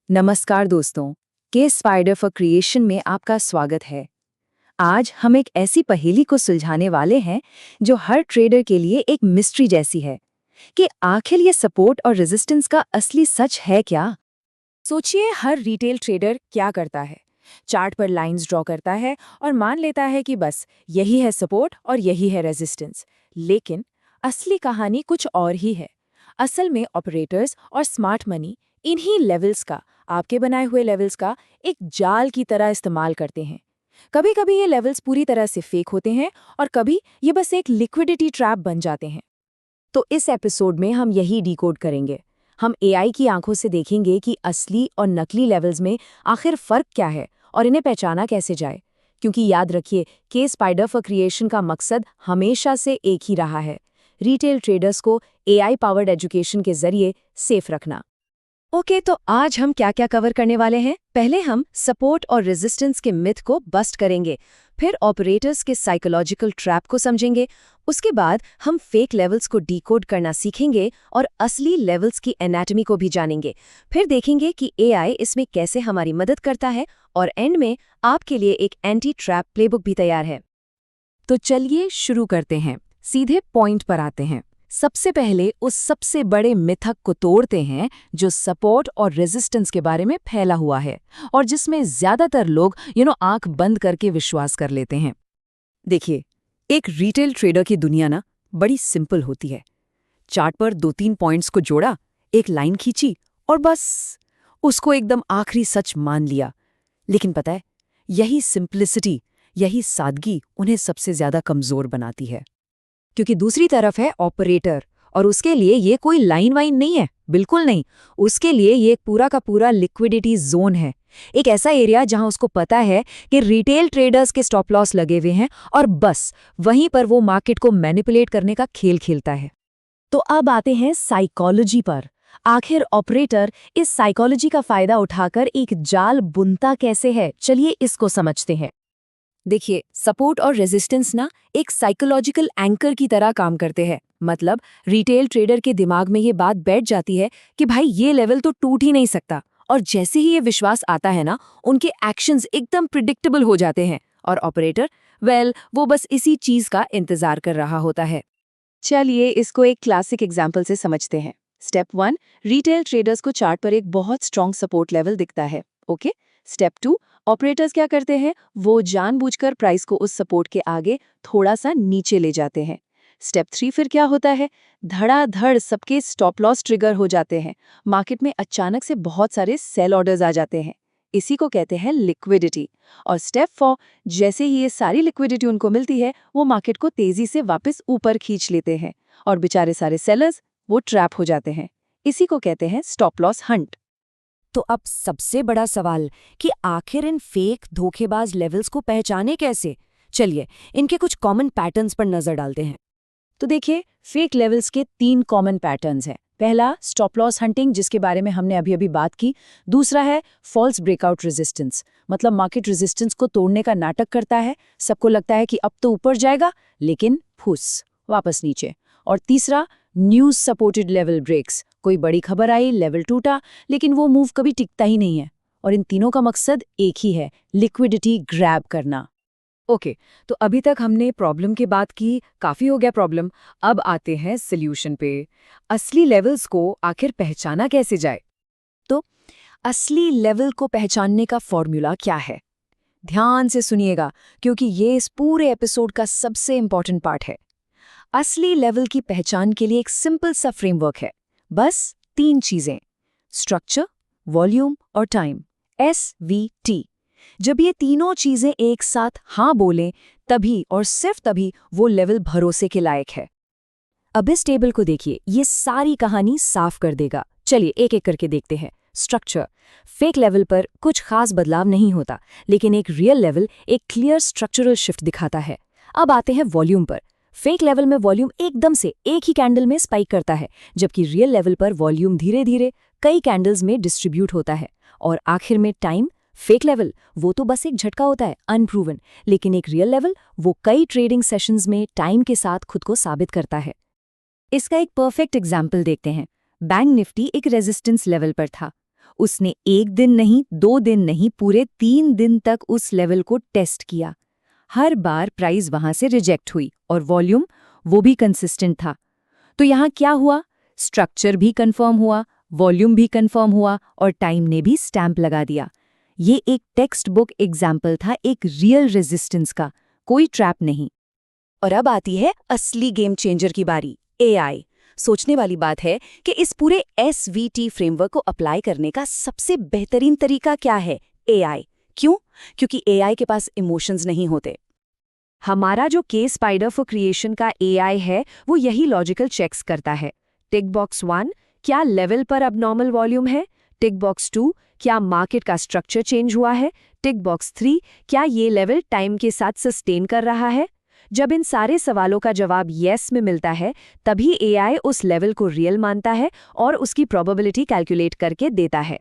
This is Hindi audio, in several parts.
नमस्कार दोस्तों, के स्पाइडर फॉर क्रिएशन में आपका स्वागत है। आज हम एक ऐसी पहेली को सुलझाने वाले हैं जो हर ट्रेडर के लिए एक मिस्ट्री जैसी है कि आखिर ये सपोर्ट और रेजिस्टेंस का असली सच है क्या। सोचिए, हर रिटेल ट्रेडर क्या करता है? चार्ट पर लाइंस ड्रॉ करता है और मान लेता है कि बस यही है सपोर्ट और यही है रेजिस्टेंस। लेकिन असली कहानी कुछ और ही है। असल में ऑपरेटर्स और स्मार्ट मनी इन्हीं लेवल्स का, आपके बनाए हुए लेवल्स का एक जाल की तरह इस्तेमाल करते हैं। कभी कभी ये लेवल्स पूरी तरह से फेक होते हैं और कभी ये बस एक लिक्विडिटी ट्रैप बन जाते हैं। तो इस एपिसोड में हम यही डिकोड करेंगे। हम एआई की आंखों से देखेंगे कि असली और नकली लेवल्स में आखिर फर्क क्या है और इन्हें पहचाना कैसे जाए। क्योंकि याद रखिए, के स्पाइडर फॉर क्रिएशन का मकसद हमेशा से एक ही रहा है, रिटेल ट्रेडर्स को एआई पावर्ड एजुकेशन के जरिए सेफ रखना। ओके, तो आज हम क्या क्या कवर करने वाले हैं? पहले हम सपोर्ट और रेजिस्टेंस के मिथ को बस्ट करेंगे, फिर ऑपरेटर्स के साइकोलॉजिकल ट्रैप को समझेंगे, उसके बाद हम फेक लेवल्स को डिकोड करना सीखेंगे और असली लेवल्स की एनाटॉमी को भी जानेंगे। फिर देखेंगे कि एआई इसमें कैसे हमारी मदद करता है और एंड में आपके लिए एक एंटी ट्रैप प्लेबुक भी तैयार है। तो चलिए शुरू करते हैं, सीधे पॉइंट पर आते हैं। सबसे पहले उस सबसे बड़े मिथक को तोड़ते हैं जो सपोर्ट और रेजिस्टेंस के बारे में फैला हुआ है और जिसमें ज्यादातर लोग आंख बंद करके विश्वास कर लेते हैं। देखिए, एक रिटेल ट्रेडर की दुनिया ना बड़ी सिंपल होती है। चार्ट पर 2-3 पॉइंट्स को जोड़ा, एक लाइन खींची और बस उसको एकदम आखिरी सच मान लिया। लेकिन पता है, यही सिंप्लिसिटी, यही सादगी उन्हें सबसे ज्यादा कमजोर बनाती है। क्योंकि दूसरी तरफ है ऑपरेटर, और उसके लिए ये कोई लाइन वाइन नहीं है, बिल्कुल नहीं। उसके लिए ये एक पूरा का पूरा लिक्विडिटी जोन है, एक ऐसा एरिया जहां उसको पता है कि रिटेल ट्रेडर्स के स्टॉप लॉस लगे हुए हैं और बस वहीं पर वो मार्केट को मैनिपुलेट करने का खेल खेलता है। तो अब आते हैं साइकोलॉजी पर। आखिर ऑपरेटर इस साइकोलॉजी का फायदा उठाकर एक जाल बुनता कैसे है, चलिए इसको समझते हैं। देखिए, सपोर्ट और रेजिस्टेंस ना एक साइकोलॉजिकल एंकर की तरह काम करते हैं। मतलब रिटेल ट्रेडर के दिमाग में ये बात बैठ जाती है कि भाई ये लेवल तो टूट ही नहीं सकता, और जैसे ही ये विश्वास आता है ना, उनके एक्शंस एकदम प्रिडिक्टेबल हो जाते हैं। और ऑपरेटर, वो बस इसी चीज का इंतजार कर रहा होता है। चलिए इसको एक क्लासिक एग्जाम्पल से समझते हैं। स्टेप 1, रिटेल ट्रेडर्स को चार्ट पर एक बहुत स्ट्रॉन्ग सपोर्ट लेवल दिखता है। ओके। स्टेप 2, ऑपरेटर्स क्या करते हैं, वो जानबूझकर प्राइस को उस सपोर्ट के आगे थोड़ा सा नीचे ले जाते हैं। स्टेप 3 फिर क्या होता है, धड़ाधड़ सबके स्टॉप लॉस ट्रिगर हो जाते हैं, मार्केट में अचानक से बहुत सारे सेल ऑर्डर्स आ जाते हैं। इसी को कहते हैं लिक्विडिटी। और स्टेप 4, जैसे ही ये सारी लिक्विडिटी उनको मिलती है, वो मार्केट को तेजी से वापस ऊपर खींच लेते हैं और बेचारे सारे सेलर्स वो ट्रैप हो जाते हैं। इसी को कहते हैं स्टॉप लॉस हंट। तो अब सबसे बड़ा सवाल कि आखिर इन फेक धोखेबाज लेवल्स को पहचाने कैसे? चलिए इनके कुछ कॉमन पैटर्न्स पर नजर डालते हैं। तो देखिए, फेक लेवल्स के 3 कॉमन पैटर्न्स हैं। पहला, स्टॉप लॉस हंटिंग, जिसके बारे में हमने अभी बात की। दूसरा है फॉल्स ब्रेकआउट रेजिस्टेंस, मतलब मार्केट रेजिस्टेंस को तोड़ने का नाटक करता है। सबको लगता है कि अब तो ऊपर जाएगा, लेकिन फुस, वापस नीचे। और तीसरा, न्यूज सपोर्टेड लेवल ब्रेक्स, कोई बड़ी खबर आई, लेवल टूटा, लेकिन वो मूव कभी टिकता ही नहीं है। और इन तीनों का मकसद एक ही है, लिक्विडिटी ग्रैब करना। ओके, तो अभी तक हमने प्रॉब्लम की बात की, काफी हो गया प्रॉब्लम। अब आते हैं सॉल्यूशन पे। असली लेवल्स को आखिर पहचाना कैसे जाए? तो असली लेवल को पहचानने का फॉर्मूला क्या है? ध्यान से सुनिएगा, क्योंकि ये इस पूरे एपिसोड का सबसे इंपॉर्टेंट पार्ट है। असली लेवल की पहचान के लिए एक सिंपल सा फ्रेमवर्क है, बस 3 चीजें: स्ट्रक्चर, वॉल्यूम और टाइम, SVT। जब ये तीनों चीजें एक साथ हाँ बोलें, तभी और सिर्फ तभी वो लेवल भरोसे के लायक है। अब इस टेबल को देखिए, ये सारी कहानी साफ कर देगा। चलिए एक एक करके देखते हैं। स्ट्रक्चर, फेक लेवल पर कुछ खास बदलाव नहीं होता, लेकिन एक रियल लेवल एक क्लियर स्ट्रक्चरल शिफ्ट दिखाता है। अब आते हैं वॉल्यूम पर। फेक लेवल में वॉल्यूम एकदम से एक ही कैंडल में स्पाइक करता है, जबकि रियल लेवल पर वॉल्यूम धीरे धीरे कई कैंडल्स में डिस्ट्रीब्यूट होता है। और आखिर में टाइम, फेक लेवल वो तो बस एक झटका होता है, अनप्रूवन, लेकिन एक रियल लेवल वो कई ट्रेडिंग सेशंस में टाइम के साथ खुद को साबित करता है। इसका एक परफेक्ट एग्जाम्पल देखते हैं। बैंक निफ्टी एक रेजिस्टेंस लेवल पर था, उसने 1 दिन नहीं, 2 दिन नहीं, पूरे 3 दिन तक उस लेवल को टेस्ट किया। हर बार प्राइस वहां से रिजेक्ट हुई और वॉल्यूम वो भी कंसिस्टेंट था। तो यहाँ क्या हुआ? स्ट्रक्चर भी कंफर्म हुआ, वॉल्यूम भी कंफर्म हुआ और टाइम ने भी स्टैंप लगा दिया। ये एक टेक्स्ट बुक एग्जाम्पल था एक रियल रेजिस्टेंस का, कोई ट्रैप नहीं। और अब आती है असली गेम चेंजर की बारी, एआई। सोचने वाली बात है कि इस पूरे एसवीटी फ्रेमवर्क को अप्लाई करने का सबसे बेहतरीन तरीका क्या है? एआई। क्यों? क्योंकि एआई के पास इमोशंस नहीं होते। हमारा जो के स्पाइडर फॉर क्रिएशन का एआई है वो यही लॉजिकल चेक्स करता है। टिक बॉक्स 1, क्या लेवल पर अब नॉर्मल वॉल्यूम है? टिक बॉक्स 2, क्या मार्केट का स्ट्रक्चर चेंज हुआ है? टिक बॉक्स 3, क्या ये लेवल टाइम के साथ सस्टेन कर रहा है? जब इन सारे सवालों का जवाब येस में मिलता है तभी एआई उस लेवल को रियल मानता है और उसकी प्रोबेबिलिटी कैलकुलेट करके देता है।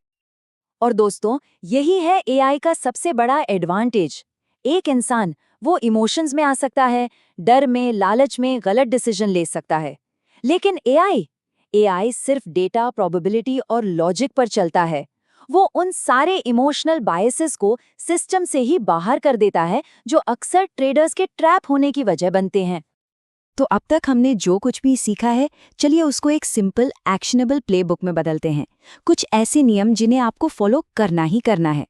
और दोस्तों, यही है एआई का सबसे बड़ा एडवांटेज। एक इंसान वो इमोशंस में आ सकता है, डर में, लालच में गलत डिसीजन ले सकता है, लेकिन एआई सिर्फ डेटा, प्रोबेबिलिटी और लॉजिक पर चलता है। वो उन सारे इमोशनल बायसेस को सिस्टम से ही बाहर कर देता है जो अक्सर ट्रेडर्स के ट्रैप होने की वजह बनते हैं। तो अब तक हमने जो कुछ भी सीखा है, चलिए उसको एक सिंपल एक्शनेबल प्लेबुक में बदलते हैं। कुछ ऐसे नियम जिन्हें आपको फॉलो करना ही करना है।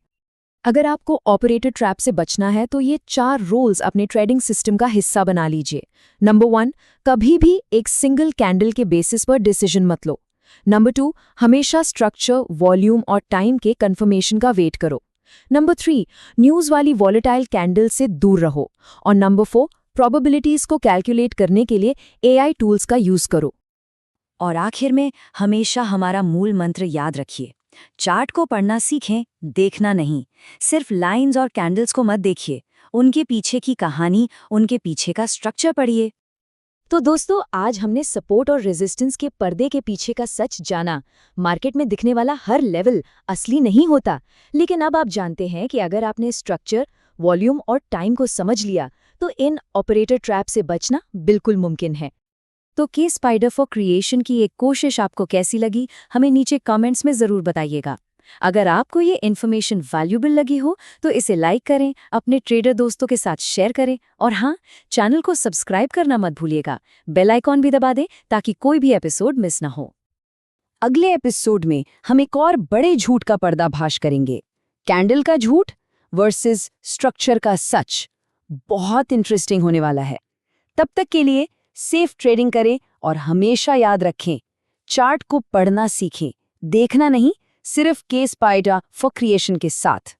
अगर आपको ऑपरेटर ट्रैप से बचना है तो ये 4 रूल्स अपने ट्रेडिंग सिस्टम का हिस्सा बना लीजिए। नंबर 1, कभी भी एक सिंगल कैंडल के बेसिस पर डिसीजन मत लो। नंबर 2, हमेशा स्ट्रक्चर, वॉल्यूम और टाइम के कंफर्मेशन का वेट करो। नंबर 3, न्यूज़ वाली वॉलेटाइल कैंडल से दूर रहो। और नंबर 4, प्रोबेबिलिटीज को कैलकुलेट करने के लिए एआई टूल्स का यूज करो। और आखिर में हमेशा हमारा मूल मंत्र याद रखिए, चार्ट को पढ़ना सीखें, देखना नहीं। सिर्फ लाइंस और कैंडल्स को मत देखिए, उनके पीछे की कहानी, उनके पीछे का स्ट्रक्चर पढ़िए। तो दोस्तों, आज हमने सपोर्ट और रेजिस्टेंस के पर्दे के पीछे का सच जाना। मार्केट में दिखने वाला हर लेवल असली नहीं होता, लेकिन अब आप जानते हैं कि अगर आपने स्ट्रक्चर, वॉल्यूम और टाइम को समझ लिया तो इन ऑपरेटर ट्रैप से बचना बिल्कुल मुमकिन है। तो के स्पाइडर फॉर क्रिएशन की एक कोशिश आपको कैसी लगी, हमें नीचे कमेंट्स में ज़रूर बताइएगा। अगर आपको ये इन्फॉर्मेशन वैल्यूएबल लगी हो तो इसे लाइक करें, अपने ट्रेडर दोस्तों के साथ शेयर करें और हाँ, चैनल को सब्सक्राइब करना मत भूलिएगा। बेल आइकॉन भी दबा दें ताकि कोई भी एपिसोड मिस ना हो। अगले एपिसोड में हम एक और बड़े झूठ का पर्दाफाश करेंगे, कैंडल का झूठ वर्सेस स्ट्रक्चर का सच। बहुत इंटरेस्टिंग होने वाला है। तब तक के लिए सेफ ट्रेडिंग करें और हमेशा याद रखें, चार्ट को पढ़ना सीखें, देखना नहीं, सिर्फ के स्पाइडर फॉर क्रिएशन के साथ।